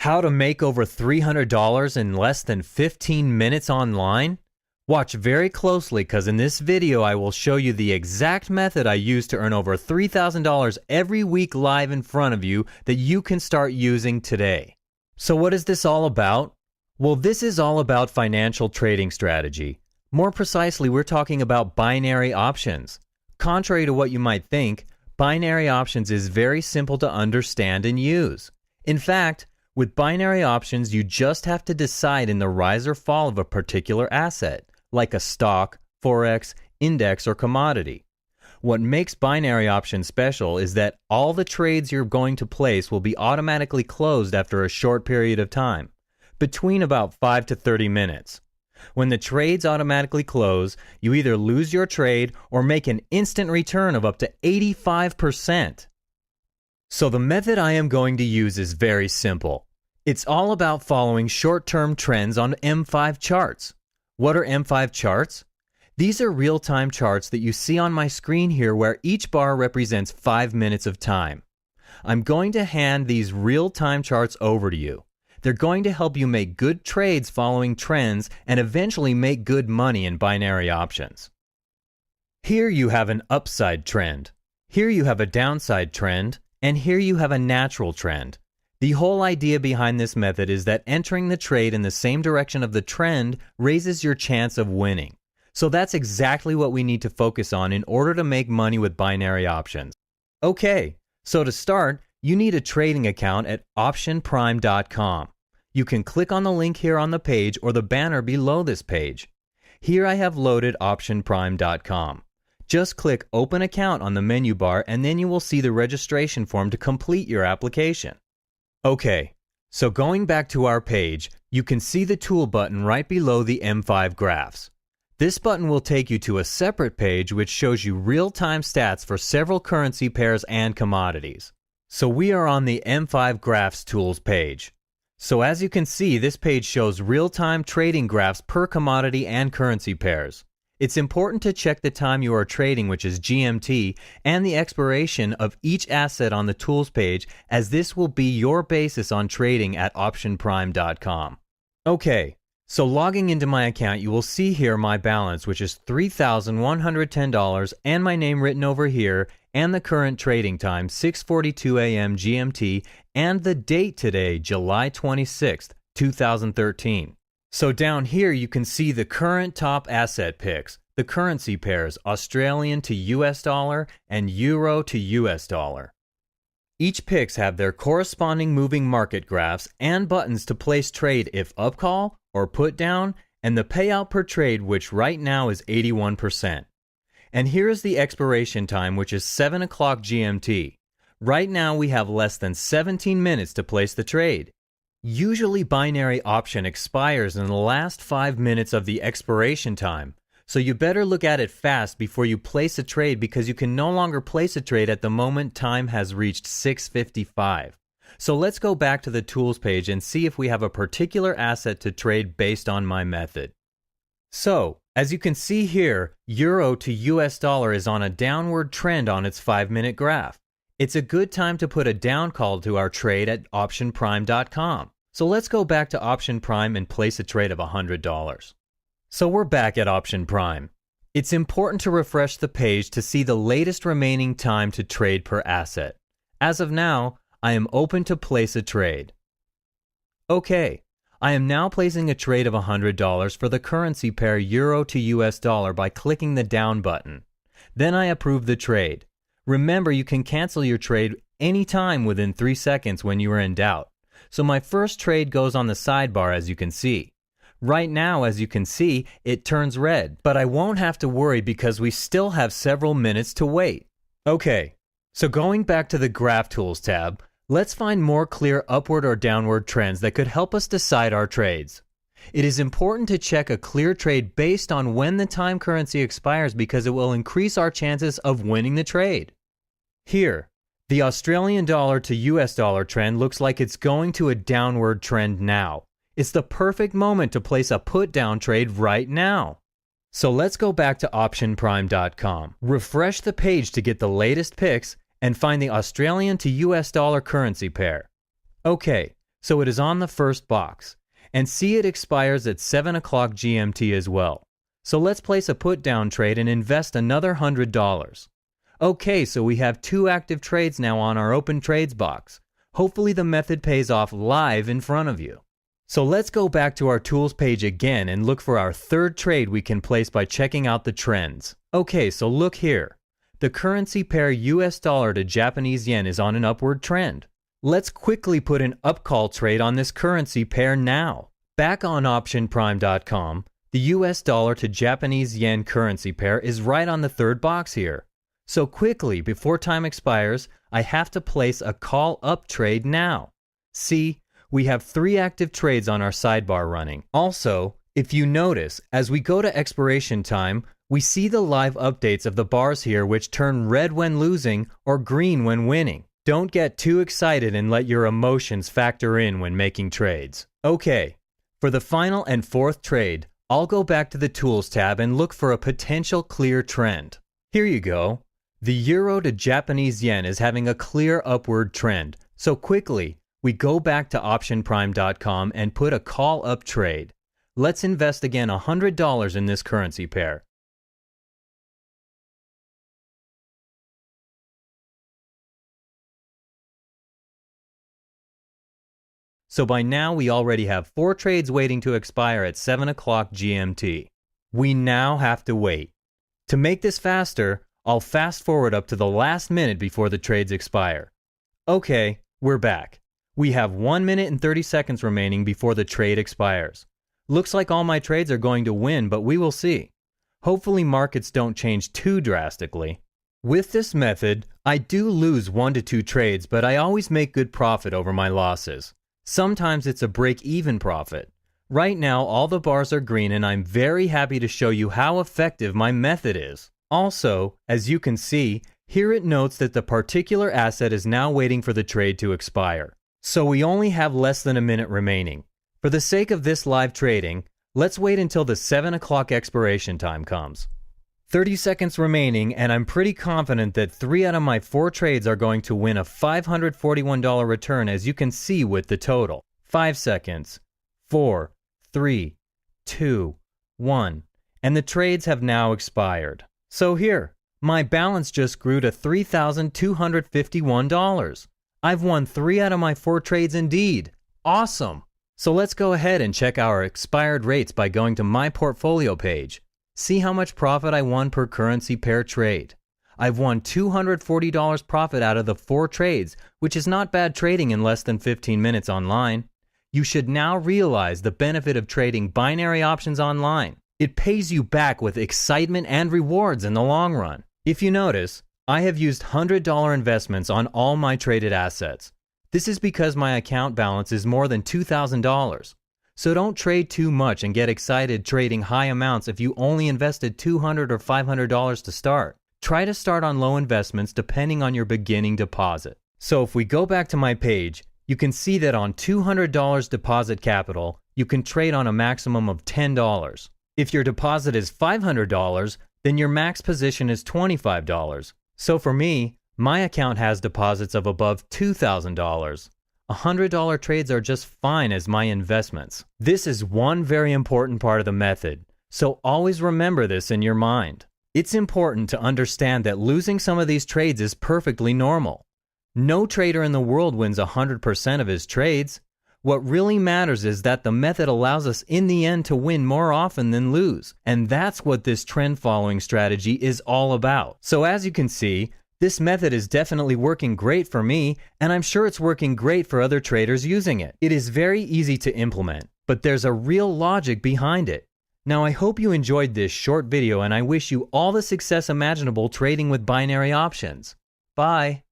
How to make over $300 in less than 15 minutes online? Watch very closely because in this video I will show you the exact method I use to earn over $3,000 every week live in front of you that you can start using today. So what is this all about? Well, this is all about financial trading strategy. More precisely, we're talking about binary options. Contrary to what you might think, binary options is very simple to understand and use. In fact, with binary options, you just have to decide in the rise or fall of a particular asset, like a stock, forex, index, or commodity. What makes binary options special is that all the trades you're going to place will be automatically closed after a short period of time, between about 5 to 30 minutes. When the trades automatically close, you either lose your trade or make an instant return of up to 85%. So the method I am going to use is very simple. It's all about following short-term trends on M5 charts. What are M5 charts? These are real-time charts that you see on my screen here where each bar represents 5 minutes of time. I'm going to hand these real-time charts over to you. They're going to help you make good trades following trends and eventually make good money in binary options. Here you have an upside trend. Here you have a downside trend. And here you have a natural trend. The whole idea behind this method is that entering the trade in the same direction of the trend raises your chance of winning. So that's exactly what we need to focus on in order to make money with binary options. Okay, so to start, you need a trading account at optionprime.com. You can click on the link here on the page or the banner below this page. Here I have loaded optionprime.com. Just click Open Account on the menu bar and then you will see the registration form to complete your application. Okay, so going back to our page, you can see the tool button right below the M5 graphs. This button will take you to a separate page which shows you real-time stats for several currency pairs and commodities. So we are on the M5 Graphs Tools page. So as you can see, this page shows real-time trading graphs per commodity and currency pairs. It's important to check the time you are trading, which is GMT, and the expiration of each asset on the tools page, as this will be your basis on trading at optionprime.com. Okay, so logging into my account, you will see here my balance, which is $3,110, and my name written over here, and the current trading time, 6:42 a.m. GMT, and the date today, July 26th, 2013. So down here you can see the current top asset picks, the currency pairs, Australian to US dollar and Euro to US dollar. Each picks have their corresponding moving market graphs and buttons to place trade if up call or put down, and the payout per trade, which right now is 81%. And here is the expiration time, which is 7 o'clock GMT. Right now we have less than 17 minutes to place the trade. Usually binary option expires in the last 5 minutes of the expiration time, so you better look at it fast before you place a trade because you can no longer place a trade at the moment time has reached 6:55. So let's go back to the tools page and see if we have a particular asset to trade based on my method. So, as you can see here, Euro to US dollar is on a downward trend on its 5-minute graph. It's a good time to put a down call to our trade at optionprime.com. So let's go back to Option Prime and place a trade of $100. So we're back at Option Prime. It's important to refresh the page to see the latest remaining time to trade per asset. As of now, I am open to place a trade. Okay, I am now placing a trade of $100 for the currency pair Euro to US dollar by clicking the down button. Then I approve the trade. Remember, you can cancel your trade anytime within 3 seconds when you are in doubt. So my first trade goes on the sidebar, as you can see. Right now, as you can see, it turns red, but I won't have to worry because we still have several minutes to wait. Okay, so going back to the Graph Tools tab, let's find more clear upward or downward trends that could help us decide our trades. It is important to check a clear trade based on when the time currency expires because it will increase our chances of winning the trade. Here, the Australian dollar to US dollar trend looks like it's going to a downward trend now. It's the perfect moment to place a put down trade right now. So let's go back to optionprime.com, refresh the page to get the latest picks, and find the Australian to US dollar currency pair. Okay, So it is on the first box. And see, it expires at 7 o'clock GMT as well. So let's place a put down trade and invest another $100. Okay, so we have 2 active trades now on our open trades box. Hopefully the method pays off live in front of you. So let's go back to our tools page again and look for our third trade we can place by checking out the trends. Okay, so look here. The currency pair US dollar to Japanese yen is on an upward trend. Let's quickly put an upcall trade on this currency pair now. Back on OptionPrime.com, the US dollar to Japanese yen currency pair is right on the third box here. So quickly, before time expires, I have to place a call up trade now. See, we have 3 active trades on our sidebar running. Also, if you notice, as we go to expiration time, we see the live updates of the bars here which turn red when losing or green when winning. Don't get too excited and let your emotions factor in when making trades. Okay, for the final and fourth trade, I'll go back to the Tools tab and look for a potential clear trend. Here you go. The euro to Japanese yen is having a clear upward trend, so quickly, we go back to OptionPrime.com and put a call up trade. Let's invest again $100 in this currency pair. So by now we already have 4 trades waiting to expire at 7 o'clock GMT. We now have to wait. To make this faster, I'll fast forward up to the last minute before the trades expire. Okay, we're back. We have 1 minute and 30 seconds remaining before the trade expires. Looks like all my trades are going to win, but we will see. Hopefully markets don't change too drastically. With this method, I do lose 1 to 2 trades, but I always make good profit over my losses. Sometimes it's a break-even profit. Right now, all the bars are green and I'm very happy to show you how effective my method is. Also, as you can see, here it notes that the particular asset is now waiting for the trade to expire. So we only have less than a minute remaining. For the sake of this live trading, let's wait until the 7 o'clock expiration time comes. 30 seconds remaining, and I'm pretty confident that 3 out of my 4 trades are going to win a $541 return, as you can see with the total. 5 seconds. 4, 3, 2, 1. And the trades have now expired. So here, my balance just grew to $3,251. I've won 3 out of my 4 trades indeed. Awesome! So let's go ahead and check our expired rates by going to my portfolio page. See how much profit I won per currency pair trade. I've won $240 profit out of the 4 trades, which is not bad trading in less than 15 minutes online. You should now realize the benefit of trading binary options online. It pays you back with excitement and rewards in the long run. If you notice, I have used $100 investments on all my traded assets. This is because my account balance is more than $2,000. So don't trade too much and get excited trading high amounts if you only invested $200 or $500 to start. Try to start on low investments depending on your beginning deposit. So if we go back to my page, you can see that on $200 deposit capital, you can trade on a maximum of $10. If your deposit is $500, then your max position is $25. So for me, my account has deposits of above $2,000. $100 trades are just fine as my investments. This is one very important part of the method, so always remember this in your mind. It's important to understand that losing some of these trades is perfectly normal. No trader in the world wins 100% of his trades. What really matters is that the method allows us in the end to win more often than lose, and that's what this trend following strategy is all about. So as you can see, this method is definitely working great for me, and I'm sure it's working great for other traders using it. It is very easy to implement, but there's a real logic behind it. Now I hope you enjoyed this short video and I wish you all the success imaginable trading with binary options. Bye!